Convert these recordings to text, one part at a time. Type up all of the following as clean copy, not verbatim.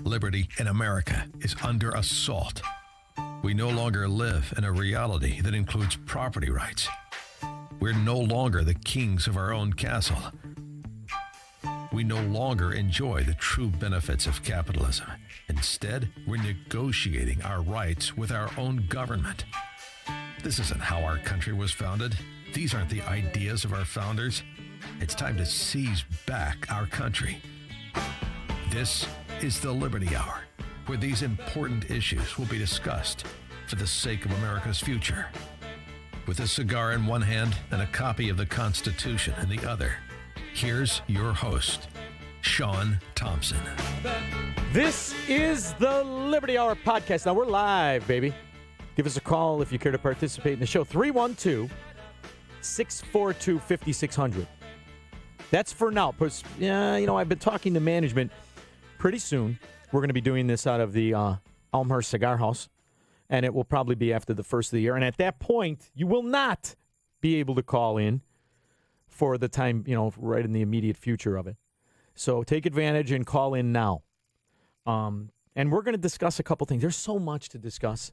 Liberty in America is under assault. We no longer live in a reality that includes property rights. We're no longer the kings of our own castle. We no longer enjoy the true benefits of capitalism. Instead, we're negotiating our rights with our own government. This isn't how our country was founded. These aren't the ideas of our founders. It's time to seize back our country. This is the Liberty Hour, where these important issues will be discussed for the sake of America's future. With a cigar in one hand and a copy of the Constitution in the other, here's your host, Sean Thompson. This is the Liberty Hour podcast. Now, we're live, baby. Give us a call if you care to participate in the show. 312-642-5600. That's for now. I've been talking to management. Pretty soon, we're going to be doing this out of the Elmhurst Cigar House, and it will probably be after the first of the year. And at that point, you will not be able to call in for the time, right in the immediate future of it. So take advantage and call in now. And we're going to discuss a couple things. There's so much to discuss.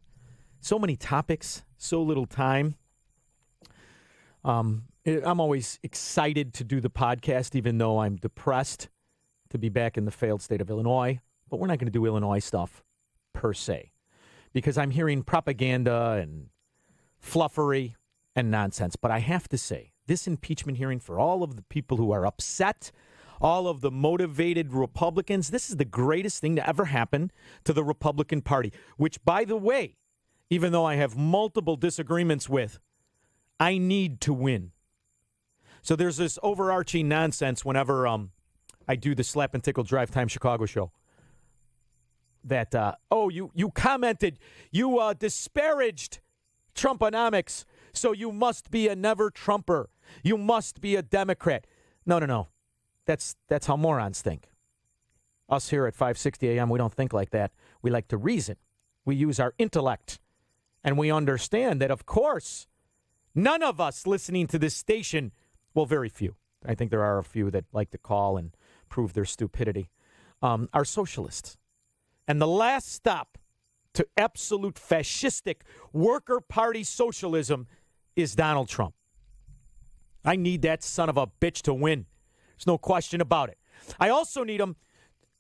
So many topics, so little time. I'm always excited to do the podcast, even though I'm depressed to be back in the failed state of Illinois. But we're not going to do Illinois stuff per se, because I'm hearing propaganda and fluffery and nonsense. But I have to say, this impeachment hearing, for all of the people who are upset, all of the motivated Republicans, this is the greatest thing to ever happen to the Republican Party, which, by the way, even though I have multiple disagreements with, I need to win. So there's this overarching nonsense whenever I do the Slap and Tickle Drive Time Chicago show that, you commented, you disparaged Trumponomics, so you must be a never-Trumper. You must be a Democrat. No. That's how morons think. Us here at 560 AM, we don't think like that. We like to reason. We use our intellect. And we understand that, of course, none of us listening to this station, well, very few, I think there are a few that like to call and prove their stupidity, are socialists. And the last stop to absolute fascistic worker party socialism is Donald Trump. I need that son of a bitch to win. There's no question about it. I also need him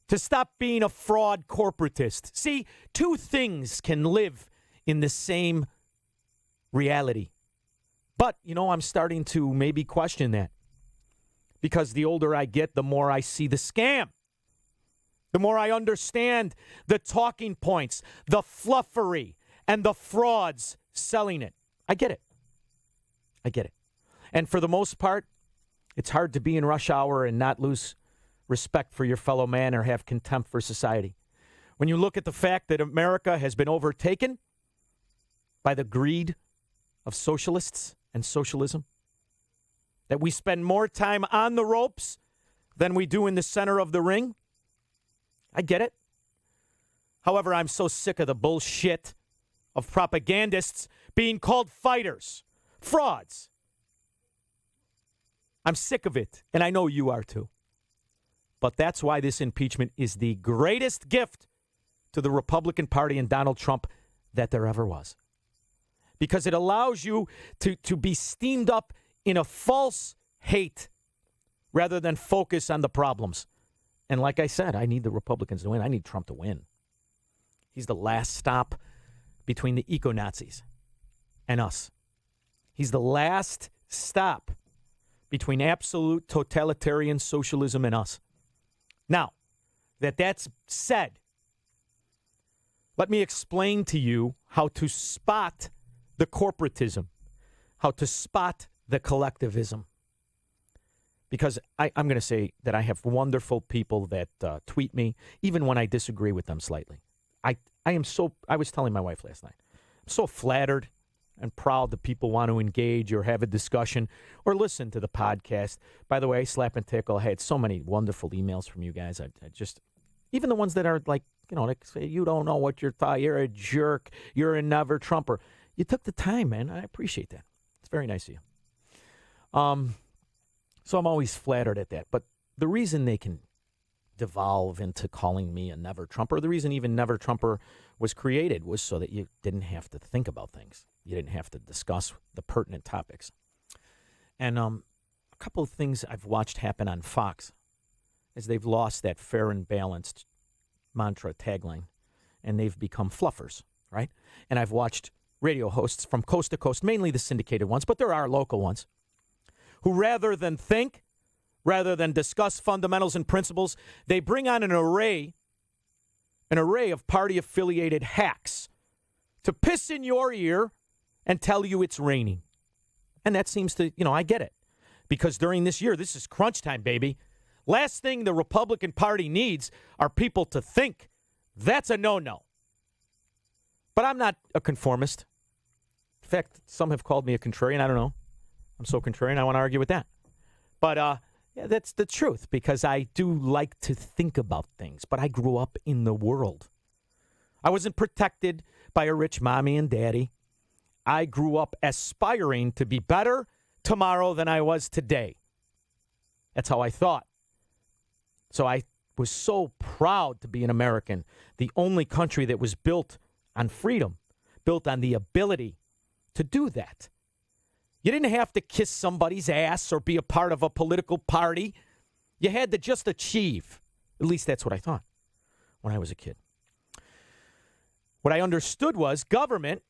to stop being a fraud corporatist. See, two things can live in the same reality. But, I'm starting to maybe question that. Because the older I get, the more I see the scam. The more I understand the talking points, the fluffery, and the frauds selling it. I get it. And for the most part, it's hard to be in rush hour and not lose respect for your fellow man or have contempt for society. When you look at the fact that America has been overtaken by the greed of socialists and socialism, that we spend more time on the ropes than we do in the center of the ring, I get it. However, I'm so sick of the bullshit of propagandists being called fighters, frauds. I'm sick of it, and I know you are too. But that's why this impeachment is the greatest gift to the Republican Party and Donald Trump that there ever was. Because it allows you to be steamed up in a false hate rather than focus on the problems. And like I said, I need the Republicans to win. I need Trump to win. He's the last stop between the eco-Nazis and us. He's the last stop between absolute totalitarian socialism and us. Now, that's said, let me explain to you how to spot the corporatism, how to spot the collectivism. Because I'm going to say that I have wonderful people that tweet me, even when I disagree with them slightly. I was telling my wife last night, I'm so flattered and proud that people want to engage or have a discussion or listen to the podcast. By the way, Slap and Tickle, I had so many wonderful emails from you guys. I just, even the ones that are like say, you don't know what you're thought, you're a jerk, you're a never Trumper. You took the time, man. I appreciate that. It's very nice of you. So I'm always flattered at that. But the reason they can devolve into calling me a never Trumper. The reason even never Trumper was created was so that you didn't have to think about things. You didn't have to discuss the pertinent topics. And a couple of things I've watched happen on Fox is they've lost that fair and balanced mantra tagline, and they've become fluffers, right? And I've watched radio hosts from coast to coast, mainly the syndicated ones, but there are local ones, who rather than think, rather than discuss fundamentals and principles, they bring on an array of party-affiliated hacks to piss in your ear and tell you it's raining. And that seems to, I get it. Because during this year, this is crunch time, baby. Last thing the Republican Party needs are people to think. That's a no-no. But I'm not a conformist. In fact, some have called me a contrarian. I don't know. I'm so contrarian, I want to argue with that. But yeah, that's the truth, because I do like to think about things. But I grew up in the world. I wasn't protected by a rich mommy and daddy. I grew up aspiring to be better tomorrow than I was today. That's how I thought. So I was so proud to be an American, the only country that was built on freedom, built on the ability to do that. You didn't have to kiss somebody's ass or be a part of a political party. You had to just achieve. At least that's what I thought when I was a kid. What I understood was government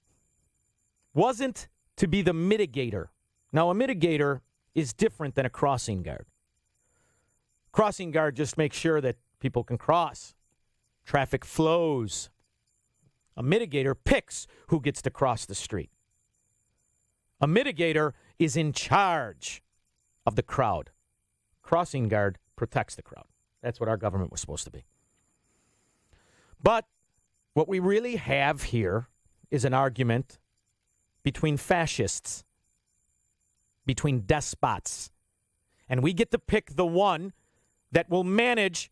wasn't to be the mitigator. Now, a mitigator is different than a crossing guard. Crossing guard just makes sure that people can cross. Traffic flows. A mitigator picks who gets to cross the street. A mitigator is in charge of the crowd. Crossing guard protects the crowd. That's what our government was supposed to be. But what we really have here is an argument between fascists, between despots. And we get to pick the one that will manage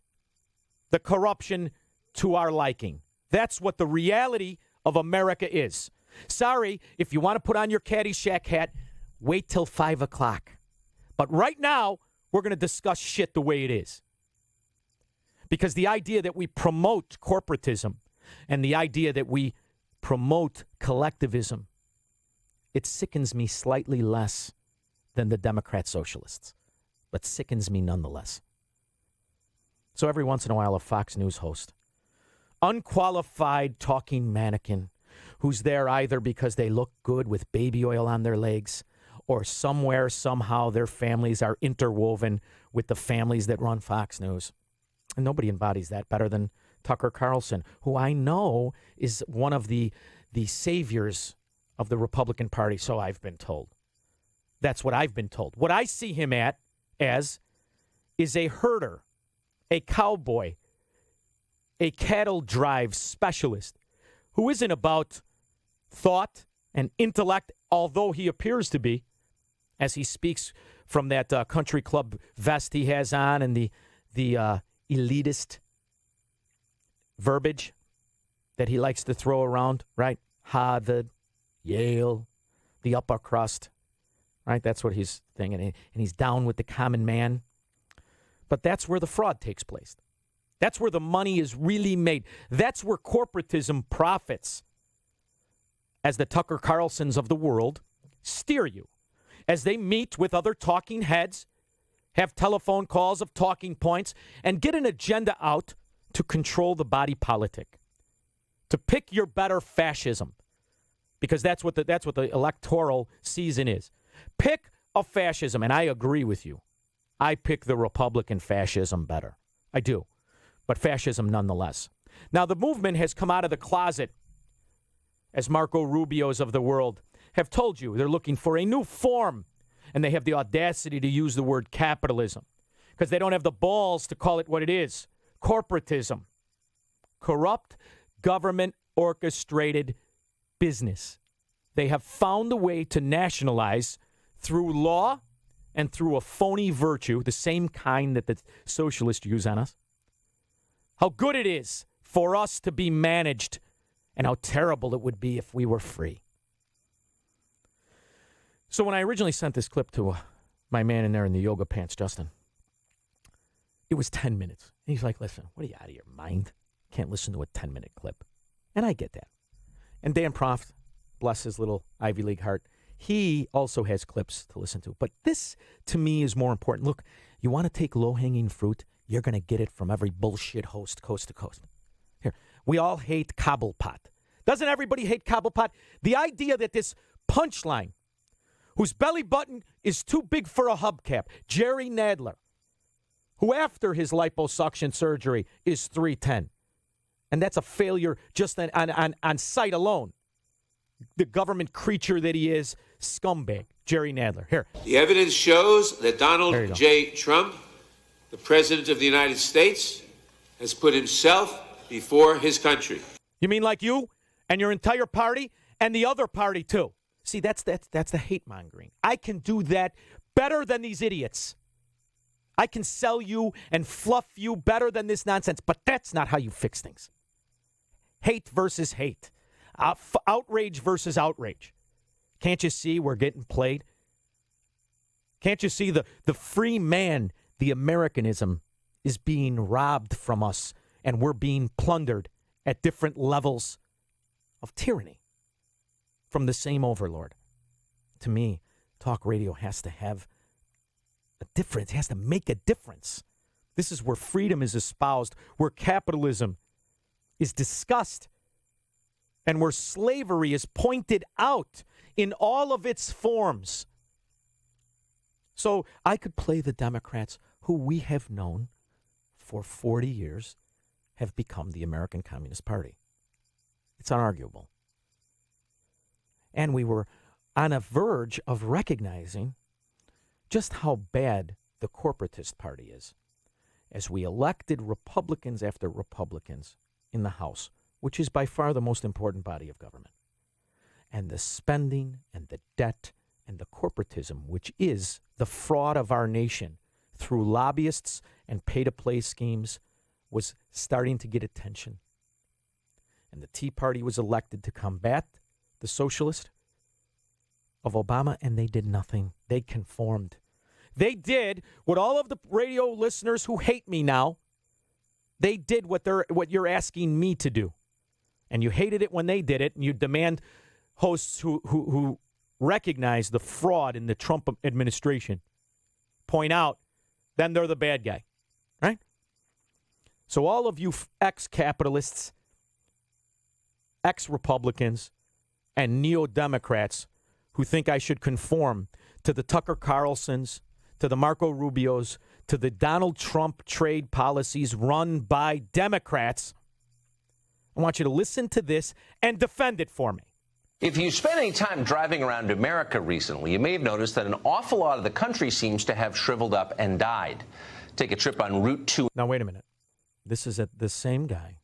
the corruption to our liking. That's what the reality of America is. Sorry, if you want to put on your Caddyshack hat, wait till 5 o'clock. But right now, we're going to discuss shit the way it is. Because the idea that we promote corporatism and the idea that we promote collectivism, it sickens me slightly less than the Democrat socialists, but sickens me nonetheless. So every once in a while, a Fox News host, unqualified talking mannequin, who's there either because they look good with baby oil on their legs or somewhere, somehow, their families are interwoven with the families that run Fox News. And nobody embodies that better than Tucker Carlson, who I know is one of the saviors of the Republican Party, so I've been told. That's what I've been told. What I see him as is a herder, a cowboy, a cattle drive specialist who isn't about thought and intellect, although he appears to be, as he speaks from that country club vest he has on and the elitist verbiage that he likes to throw around, right? Harvard, Yale, the upper crust, right? That's what he's thinking. And he's down with the common man. But that's where the fraud takes place. That's where the money is really made. That's where corporatism profits. As the Tucker Carlsons of the world steer you. As they meet with other talking heads, have telephone calls of talking points, and get an agenda out to control the body politic. To pick your better fascism. Because that's what the electoral season is. Pick a fascism, and I agree with you. I pick the Republican fascism better. I do. But fascism nonetheless. Now, the movement has come out of the closet, as Marco Rubio's of the world have told you. They're looking for a new form, and they have the audacity to use the word capitalism because they don't have the balls to call it what it is, corporatism. Corrupt, government-orchestrated business. They have found a way to nationalize through law and through a phony virtue, the same kind that the socialists use on us. How good it is for us to be managed and how terrible it would be if we were free. So when I originally sent this clip to my man in there in the yoga pants, Justin, It was 10 minutes. And he's like, listen, what are you, out of your mind? Can't listen to a 10-minute clip. And I get that. And Dan Proft, bless his little Ivy League heart, he also has clips to listen to. But this, to me, is more important. Look, you want to take low-hanging fruit? You're going to get it from every bullshit host coast to coast. Here, we all hate Cobblepot. Doesn't everybody hate Cobblepot? The idea that this punchline, whose belly button is too big for a hubcap, Jerry Nadler, who after his liposuction surgery is 310. And that's a failure just on sight alone. The government creature that he is, scumbag, Jerry Nadler. Here. The evidence shows that Donald J. Trump, the President of the United States, has put himself before his country. You mean like you and your entire party and the other party too? See, that's the hate mongering. I can do that better than these idiots. I can sell you and fluff you better than this nonsense, but that's not how you fix things. Hate versus hate. Outrage versus outrage. Can't you see we're getting played? Can't you see the free man, the Americanism, is being robbed from us, and we're being plundered at different levels of tyranny from the same overlord? To me, talk radio has to have a difference, has to make a difference. This is where freedom is espoused, where capitalism is discussed, and where slavery is pointed out in all of its forms. So I could play the Democrats, who we have known for 40 years have become the American Communist Party. It's unarguable. And we were on a verge of recognizing just how bad the corporatist party is as we elected Republicans after Republicans in the House, which is by far the most important body of government. And the spending and the debt and the corporatism, which is the fraud of our nation through lobbyists and pay-to-play schemes, was starting to get attention. And the Tea Party was elected to combat the socialist of Obama, and they did nothing. They conformed. They did what all of the radio listeners who hate me now, they did what you're asking me to do. And you hated it when they did it, and you demand hosts who recognize the fraud in the Trump administration point out, then they're the bad guy, right? So all of you ex-capitalists, ex-Republicans, and neo-Democrats who think I should conform to the Tucker Carlsons, to the Marco Rubios, to the Donald Trump trade policies run by Democrats, I want you to listen to this and defend it for me. If you spent any time driving around America recently, you may have noticed that an awful lot of the country seems to have shriveled up and died. Take a trip on Route 2. Now, wait a minute. This is the same guy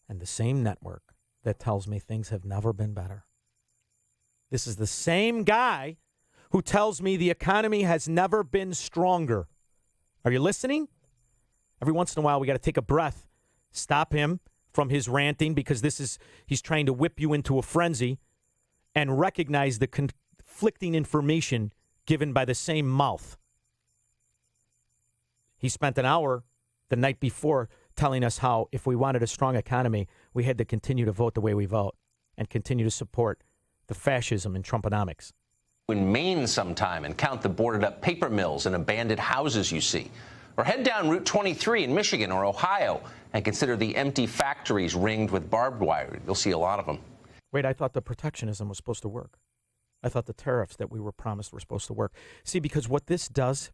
and the same network that tells me things have never been better. This is the same guy who tells me the economy has never been stronger. Are you listening? Every once in a while, we got to take a breath, stop him from his ranting, because he's trying to whip you into a frenzy, and recognize the conflicting information given by the same mouth. He spent an hour the night before telling us how if we wanted a strong economy, we had to continue to vote the way we vote and continue to support the fascism and Trumponomics. In Maine sometime and count the boarded up paper mills and abandoned houses you see. Or head down Route 23 in Michigan or Ohio and consider the empty factories ringed with barbed wire. You'll see a lot of them. Wait, I thought the protectionism was supposed to work. I thought the tariffs that we were promised were supposed to work. See, because what this does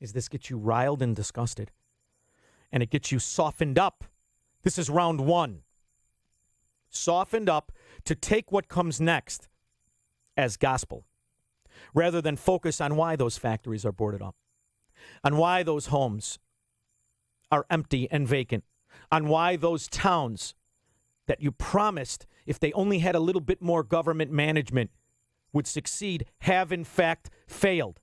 is this gets you riled and disgusted. And it gets you softened up. This is round one. Softened up to take what comes next as gospel, rather than focus on why those factories are boarded up, on why those homes are empty and vacant, on why those towns that you promised, if they only had a little bit more government management, would succeed, have in fact failed.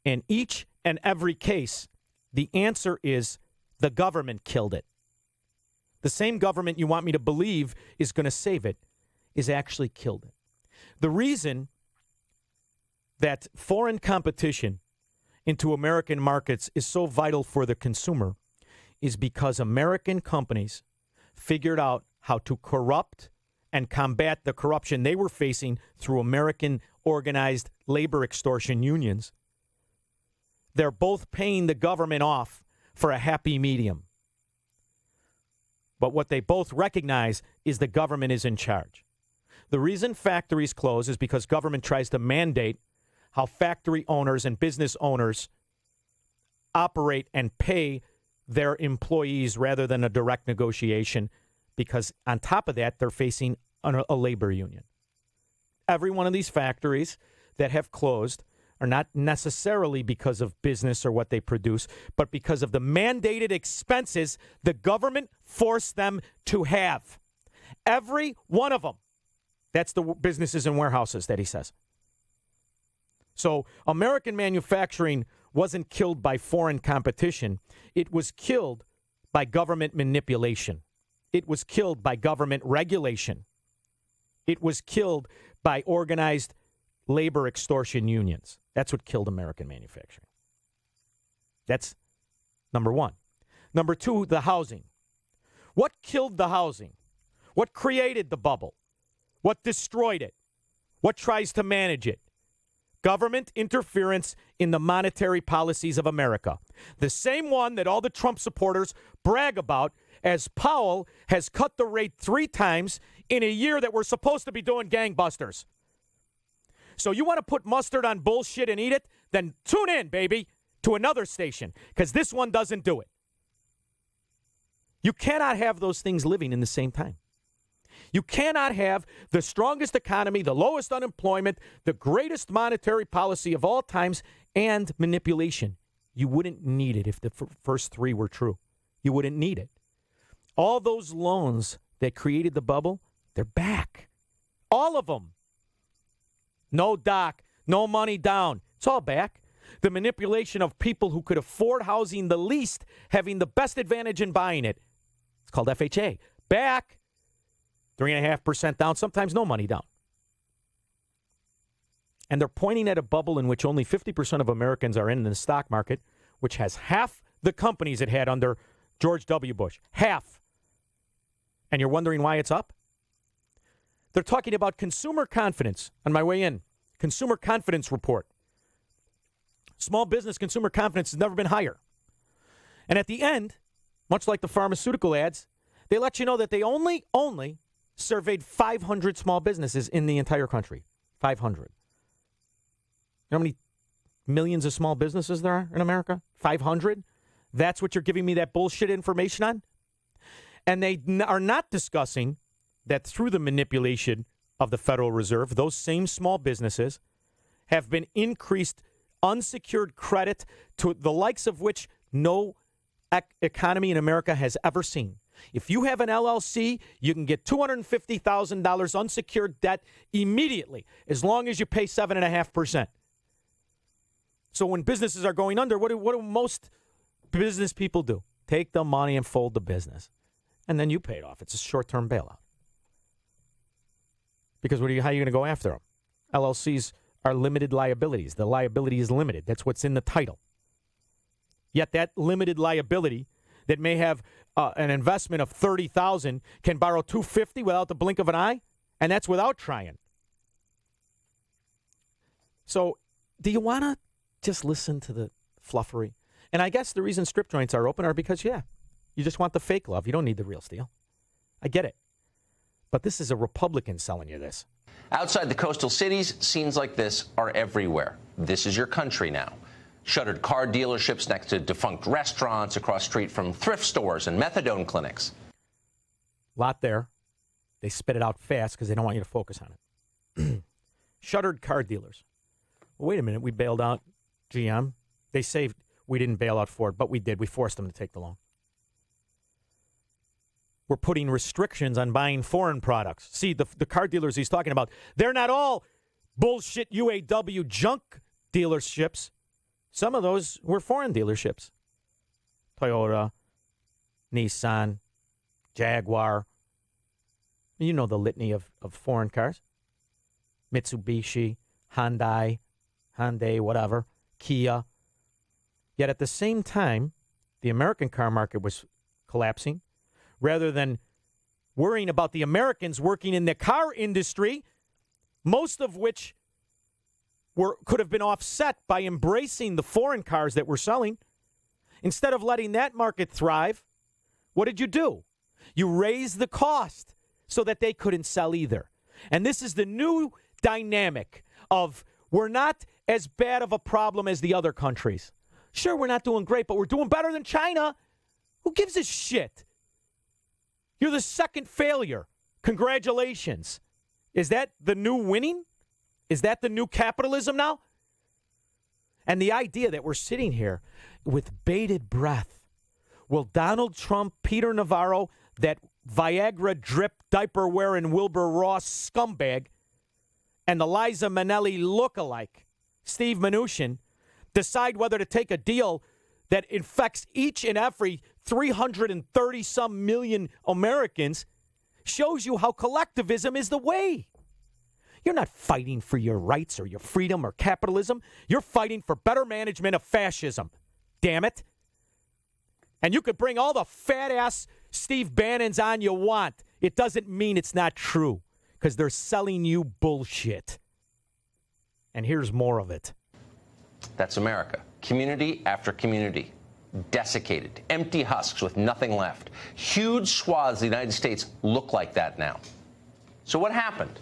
In each and every case, the answer is the government killed it. The same government you want me to believe is going to save it is actually killed it. The reason that foreign competition into American markets is so vital for the consumer is because American companies figured out how to corrupt and combat the corruption they were facing through American organized labor extortion unions. They're both paying the government off for a happy medium. But what they both recognize is the government is in charge. The reason factories close is because government tries to mandate how factory owners and business owners operate and pay their employees rather than a direct negotiation, because on top of that, they're facing a labor union. Every one of these factories that have closed are not necessarily because of business or what they produce, but because of the mandated expenses the government forced them to have. Every one of them. That's the businesses and warehouses that he says. So American manufacturing wasn't killed by foreign competition. It was killed by government manipulation. It was killed by government regulation. It was killed by organized labor extortion unions. That's what killed American manufacturing. That's number one. Number two, the housing. What killed the housing? What created the bubble? What destroyed it? What tries to manage it? Government interference in the monetary policies of America. The same one that all the Trump supporters brag about, as Powell has cut the rate 3 times in a year that we're supposed to be doing gangbusters. So you want to put mustard on bullshit and eat it? Then tune in, baby, to another station, because this one doesn't do it. You cannot have those things living in the same time. You cannot have the strongest economy, the lowest unemployment, the greatest monetary policy of all times, and manipulation. You wouldn't need it if the first 3 were true. You wouldn't need it. All those loans that created the bubble, they're back. All of them. No doc, no money down. It's all back. The manipulation of people who could afford housing the least, having the best advantage in buying it. It's called FHA. Back. 3.5% down, sometimes no money down. And they're pointing at a bubble in which only 50% of Americans are in the stock market, which has half the companies it had under George W. Bush. Half. And you're wondering why it's up? They're talking about consumer confidence on my way in. Consumer confidence report. Small business consumer confidence has never been higher. And at the end, much like the pharmaceutical ads, they let you know that they only surveyed 500 small businesses in the entire country. 500. You know how many millions of small businesses there are in America? 500? That's what you're giving me that bullshit information on? And they are not discussing that through the manipulation of the Federal Reserve, those same small businesses have been increased unsecured credit to the likes of which no economy in America has ever seen. If you have an LLC, you can get $250,000 unsecured debt immediately, as long as you pay 7.5%. So when businesses are going under, what do most business people do? Take the money and fold the business. And then you pay it off. It's a short-term bailout. Because how are you going to go after them? LLCs are limited liabilities. The liability is limited. That's what's in the title. Yet that limited liability that may have an investment of $30,000 can borrow $250 without the blink of an eye, and that's without trying. So, do you want to just listen to the fluffery? And I guess the reason strip joints are open are because, you just want the fake love. You don't need the real steel. I get it. But this is a Republican selling you this. Outside the coastal cities, scenes like this are everywhere. This is your country now. Shuttered car dealerships next to defunct restaurants, across street from thrift stores and methadone clinics. Lot there. They spit it out fast because they don't want you to focus on it. Shuttered car dealers. Well, wait a minute. We bailed out GM. They say we didn't bail out Ford, but we did. We forced them to take the loan. We're putting restrictions on buying foreign products. See, the car dealers he's talking about, they're not all bullshit UAW junk dealerships. Some of those were foreign dealerships. Toyota, Nissan, Jaguar. You know the litany of foreign cars. Mitsubishi, Hyundai, whatever, Kia. Yet at the same time, the American car market was collapsing. Rather than worrying about the Americans working in the car industry, most of which could have been offset by embracing the foreign cars that we're selling. Instead of letting that market thrive, what did you do? You raised the cost so that they couldn't sell either. And this is the new dynamic of we're not as bad of a problem as the other countries. Sure, we're not doing great, but we're doing better than China. Who gives a shit? You're the second failure. Congratulations. Is that the new winning? Is that the new capitalism now? And the idea that we're sitting here with bated breath. Will Donald Trump, Peter Navarro, that Viagra drip diaper wearing Wilbur Ross scumbag, and the Liza Minnelli lookalike, Steve Mnuchin, decide whether to take a deal that infects each and every 330-some million Americans, shows you how collectivism is the way. You're not fighting for your rights or your freedom or capitalism. You're fighting for better management of fascism. Damn it. And you could bring all the fat-ass Steve Bannons on you want. It doesn't mean it's not true, because they're selling you bullshit. And here's more of it. That's America. Community after community. Desiccated. Empty husks with nothing left. Huge swaths of the United States look like that now. So what happened?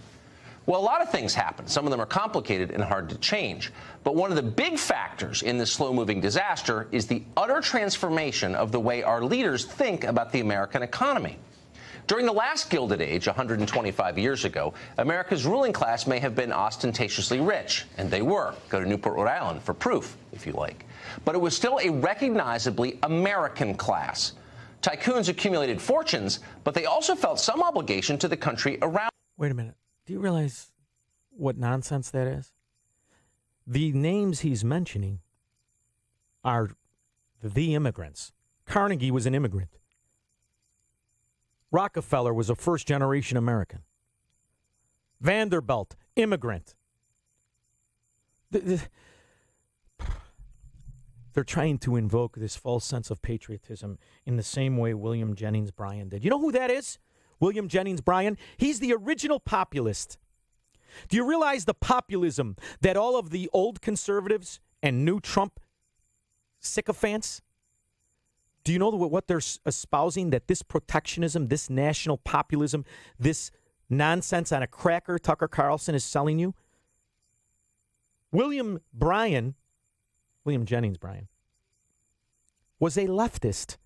Well, a lot of things happened. Some of them are complicated and hard to change. But one of the big factors in this slow-moving disaster is the utter transformation of the way our leaders think about the American economy. During the last Gilded Age, 125 years ago, America's ruling class may have been ostentatiously rich, and they were. Go to Newport, Rhode Island for proof, if you like. But it was still a recognizably American class. Tycoons accumulated fortunes, but they also felt some obligation to the country around. Wait a minute. Do you realize what nonsense that is? The names he's mentioning are the immigrants. Carnegie was an immigrant. Rockefeller was a first-generation American. Vanderbilt, immigrant. They're trying to invoke this false sense of patriotism in the same way William Jennings Bryan did. You know who that is? William Jennings Bryan? He's the original populist. Do you realize the populism that all of the old conservatives and new Trump sycophants, do you know what they're espousing? That this protectionism, this national populism, this nonsense on a cracker Tucker Carlson is selling you? William Jennings Bryan, was a leftist.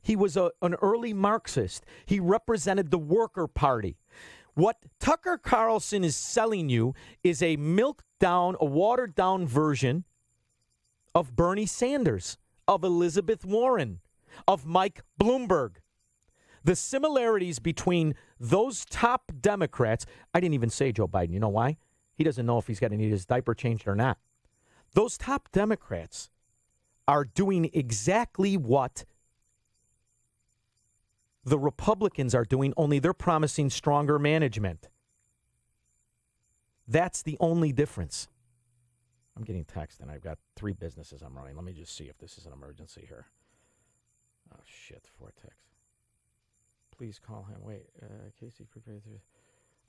He was an early Marxist. He represented the worker party. What Tucker Carlson is selling you is a milked-down, a watered-down version of Bernie Sanders, of Elizabeth Warren, of Mike Bloomberg. The similarities between those top Democrats, I didn't even say Joe Biden. You know why? He doesn't know if he's got to need his diaper changed or not. Those top Democrats are doing exactly what the Republicans are doing, only they're promising stronger management. That's the only difference. I'm getting text, and I've got 3 businesses I'm running. Let me just see if this is an emergency here. Oh, shit, Vortex. Please call him. Wait, Casey,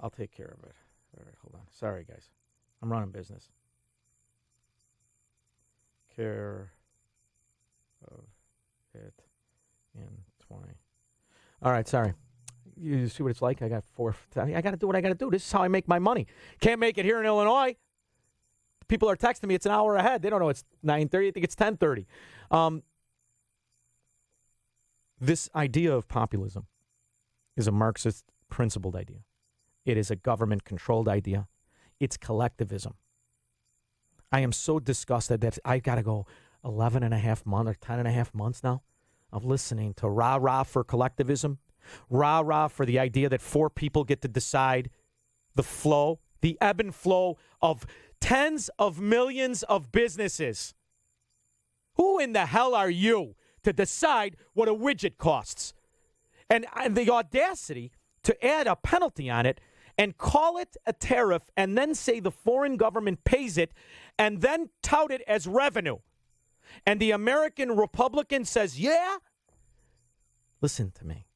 I'll take care of it. All right, hold on. Sorry, guys. I'm running business. Care of it in 20. All right, sorry. You see what it's like? I got to do what I got to do. This is how I make my money. Can't make it here in Illinois. People are texting me. It's an hour ahead. They don't know it's 9:30. I think it's 10:30. This idea of populism is a Marxist principled idea. It is a government-controlled idea. It's collectivism. I am so disgusted that I got to go 11 and a half months or 10 and a half months now of listening to rah-rah for collectivism, rah-rah for the idea that 4 people get to decide the flow, the ebb and flow of tens of millions of businesses. Who in the hell are you to decide what a widget costs? And the audacity to add a penalty on it and call it a tariff and then say the foreign government pays it and then tout it as revenue. and the American Republican says, yeah, listen to me.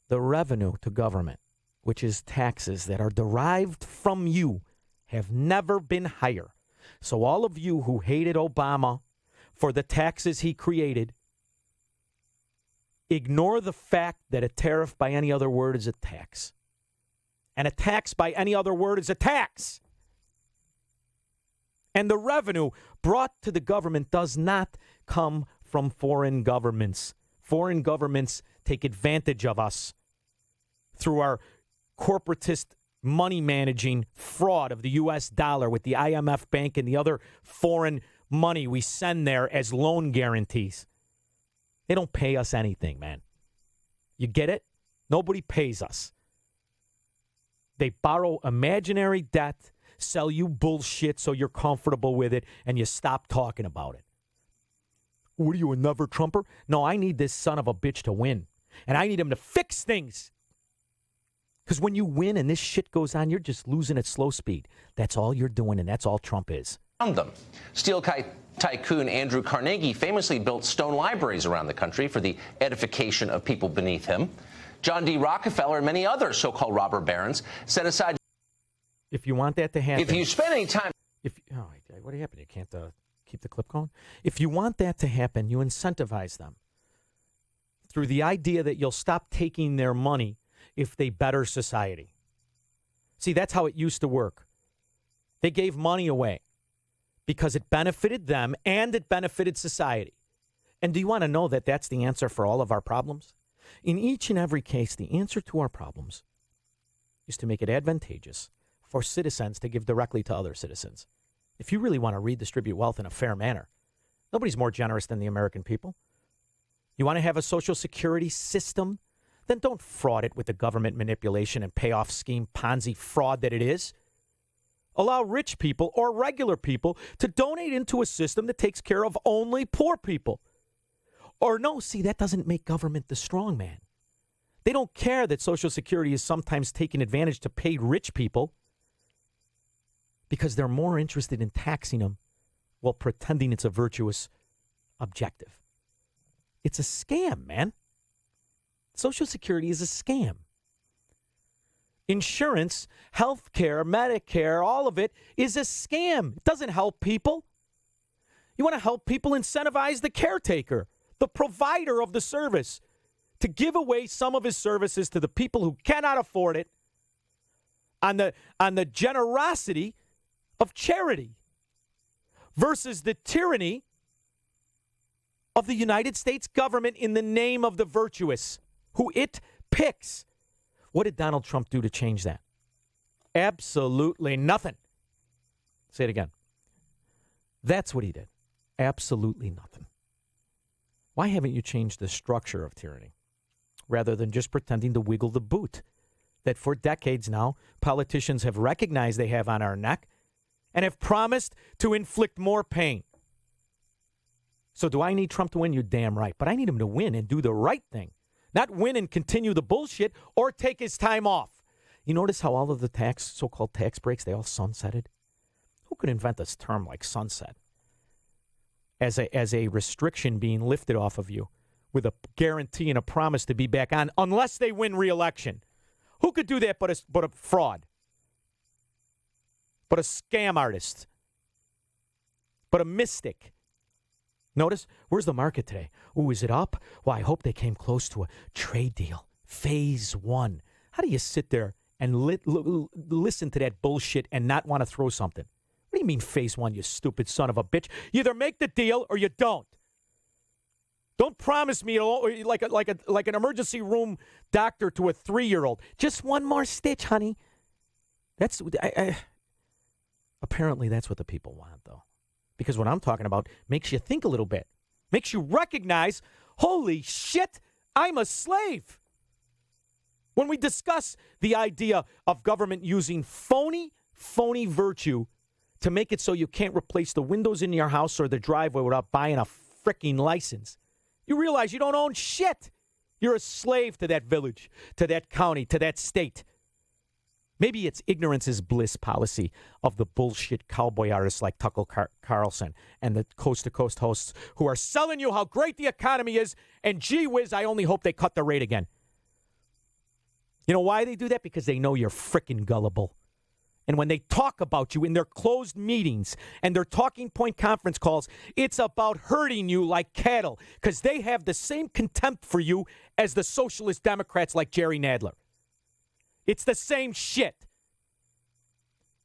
The revenue to government, which is taxes that are derived from you, have never been higher. So all of you who hated Obama for the taxes he created, ignore the fact that a tariff by any other word is a tax. And a tax by any other word is a tax. And the revenue brought to the government does not come from foreign governments. Foreign governments take advantage of us through our corporatist money managing fraud of the U.S. dollar with the IMF bank and the other foreign money we send there as loan guarantees. They don't pay us anything, man. You get it? Nobody pays us. They borrow imaginary debt, sell you bullshit so you're comfortable with it, and you stop talking about it. What are you, another Trumper? No, I need this son of a bitch to win. And I need him to fix things. Because when you win and this shit goes on, you're just losing at slow speed. That's all you're doing, and that's all Trump is. Them. Steel tycoon Andrew Carnegie famously built stone libraries around the country for the edification of people beneath him. John D. Rockefeller and many other so-called robber barons set aside. If you want that to happen. If you spend any time. What happened? You can't keep the clip going? If you want that to happen, you incentivize them through the idea that you'll stop taking their money if they better society. See, that's how it used to work. They gave money away because it benefited them and it benefited society. And do you want to know that that's the answer for all of our problems? In each and every case, the answer to our problems is to make it advantageous for citizens to give directly to other citizens. If you really want to redistribute wealth in a fair manner, nobody's more generous than the American people. You want to have a Social Security system? Then don't fraud it with the government manipulation and payoff scheme Ponzi fraud that it is. Allow rich people or regular people to donate into a system that takes care of only poor people. Or no, see, that doesn't make government the strong man. They don't care that Social Security is sometimes taking advantage to pay rich people because they're more interested in taxing them while pretending it's a virtuous objective. It's a scam, man. Social Security is a scam. Insurance, health care, Medicare, all of it is a scam. It doesn't help people. You want to help people, incentivize the caretaker, the provider of the service, to give away some of his services to the people who cannot afford it on the generosity of charity versus the tyranny of the United States government in the name of the virtuous, who it picks. What did Donald Trump do to change that? Absolutely nothing. Say it again. That's what he did. Absolutely nothing. Why haven't you changed the structure of tyranny rather than just pretending to wiggle the boot that for decades now politicians have recognized they have on our neck and have promised to inflict more pain? So do I need Trump to win? You're damn right. But I need him to win and do the right thing. Not win and continue the bullshit or take his time off. You notice how all of the so-called tax breaks, they all sunsetted? Who could invent this term like sunset as a restriction being lifted off of you with a guarantee and a promise to be back on unless they win re-election? Who could do that but a fraud? But a scam artist? But a mystic? Notice, where's the market today? Ooh, is it up? Well, I hope they came close to a trade deal. Phase one. How do you sit there and listen to that bullshit and not want to throw something? What do you mean phase one, you stupid son of a bitch? You either make the deal or you don't. Don't promise me like an emergency room doctor to a 3-year-old. Just one more stitch, honey. Apparently that's what the people want, though. Because what I'm talking about makes you think a little bit. Makes you recognize, holy shit, I'm a slave. When we discuss the idea of government using phony virtue to make it so you can't replace the windows in your house or the driveway without buying a freaking license, you realize you don't own shit. You're a slave to that village, to that county, to that state. Maybe it's ignorance is bliss policy of the bullshit cowboy artists like Tucker Carlson and the coast-to-coast hosts who are selling you how great the economy is, and gee whiz, I only hope they cut the rate again. You know why they do that? Because they know you're frickin' gullible. And when they talk about you in their closed meetings and their talking point conference calls, it's about hurting you like cattle because they have the same contempt for you as the socialist Democrats like Jerry Nadler. It's the same shit.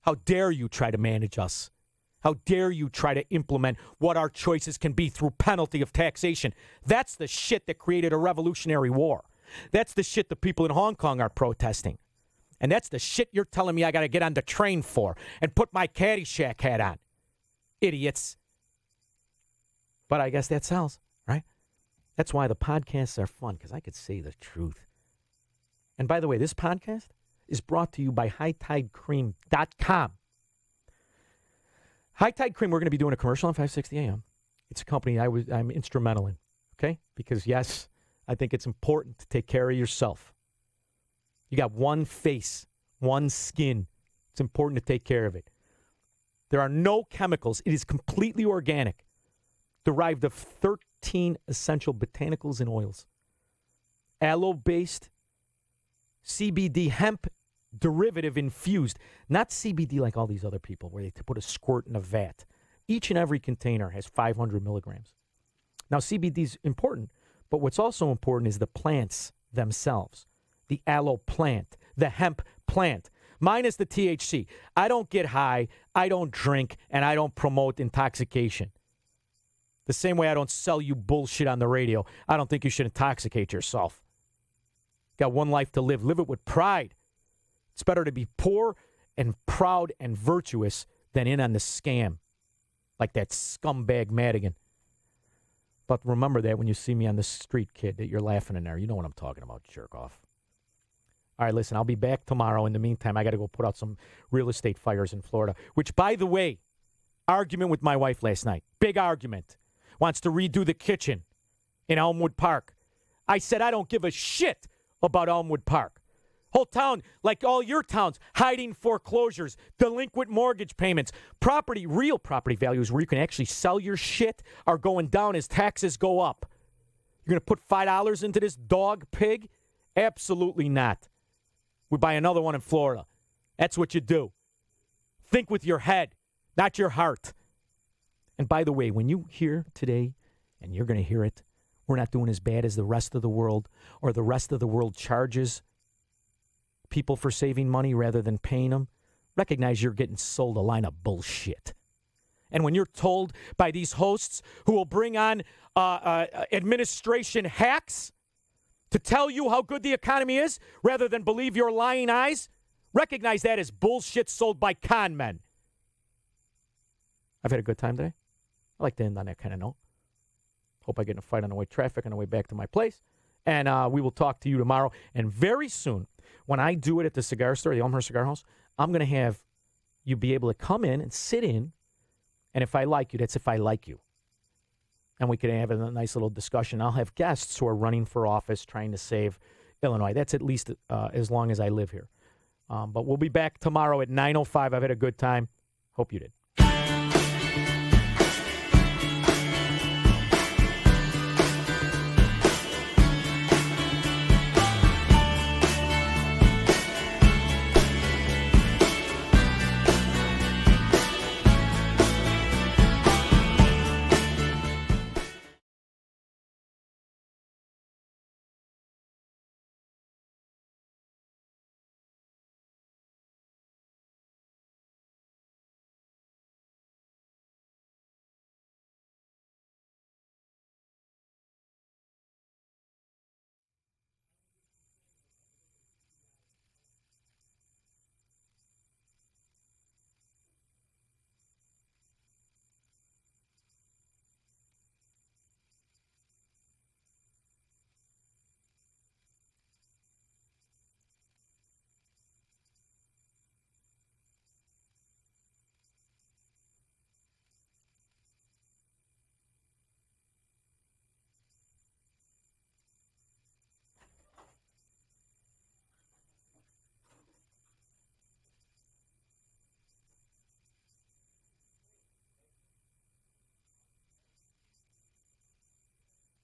How dare you try to manage us? How dare you try to implement what our choices can be through penalty of taxation? That's the shit that created a revolutionary war. That's the shit the people in Hong Kong are protesting. And that's the shit you're telling me I got to get on the train for and put my Caddyshack hat on. Idiots. But I guess that sells, right? That's why the podcasts are fun, because I could say the truth. And by the way, this podcast is brought to you by HighTideCream.com. High Tide Cream, we're going to be doing a commercial on 560 AM. It's a company I'm instrumental in, okay? Because, yes, I think it's important to take care of yourself. You got one face, one skin. It's important to take care of it. There are no chemicals. It is completely organic, derived of 13 essential botanicals and oils. Aloe-based, CBD hemp derivative infused. Not CBD like all these other people where they put a squirt in a vat. Each and every container has 500 milligrams. Now, CBD is important, but what's also important is the plants themselves. The aloe plant, the hemp plant, minus the THC. I don't get high, I don't drink, and I don't promote intoxication. The same way I don't sell you bullshit on the radio, I don't think you should intoxicate yourself. Got one life to live. Live it with pride. It's better to be poor and proud and virtuous than in on the scam like that scumbag Madigan. But remember that when you see me on the street, kid, that you're laughing in there. You know what I'm talking about, jerk off. All right, listen, I'll be back tomorrow. In the meantime, I got to go put out some real estate fires in Florida, which, by the way, argument with my wife last night. Big argument. Wants to redo the kitchen in Elmwood Park. I said I don't give a shit about Elmwood Park. Whole town, like all your towns, hiding foreclosures, delinquent mortgage payments, property, real property values where you can actually sell your shit are going down as taxes go up. You're going to put $5 into this dog pig? Absolutely not. We buy another one in Florida. That's what you do. Think with your head, not your heart. And by the way, when you hear today, and you're going to hear it, we're not doing as bad as the rest of the world, or the rest of the world charges people for saving money rather than paying them, recognize you're getting sold a line of bullshit. And when you're told by these hosts who will bring on administration hacks to tell you how good the economy is rather than believe your lying eyes, recognize that as bullshit sold by con men. I've had a good time today. I like to end on that kind of note. Hope I get in a fight on the way traffic on the way back to my place. And we will talk to you tomorrow. And very soon, when I do it at the cigar store, the Elmhurst Cigar House, I'm going to have you be able to come in and sit in. And if I like you, that's if I like you. And we can have a nice little discussion. I'll have guests who are running for office trying to save Illinois. That's at least as long as I live here. But we'll be back tomorrow at 9:05. I've had a good time. Hope you did.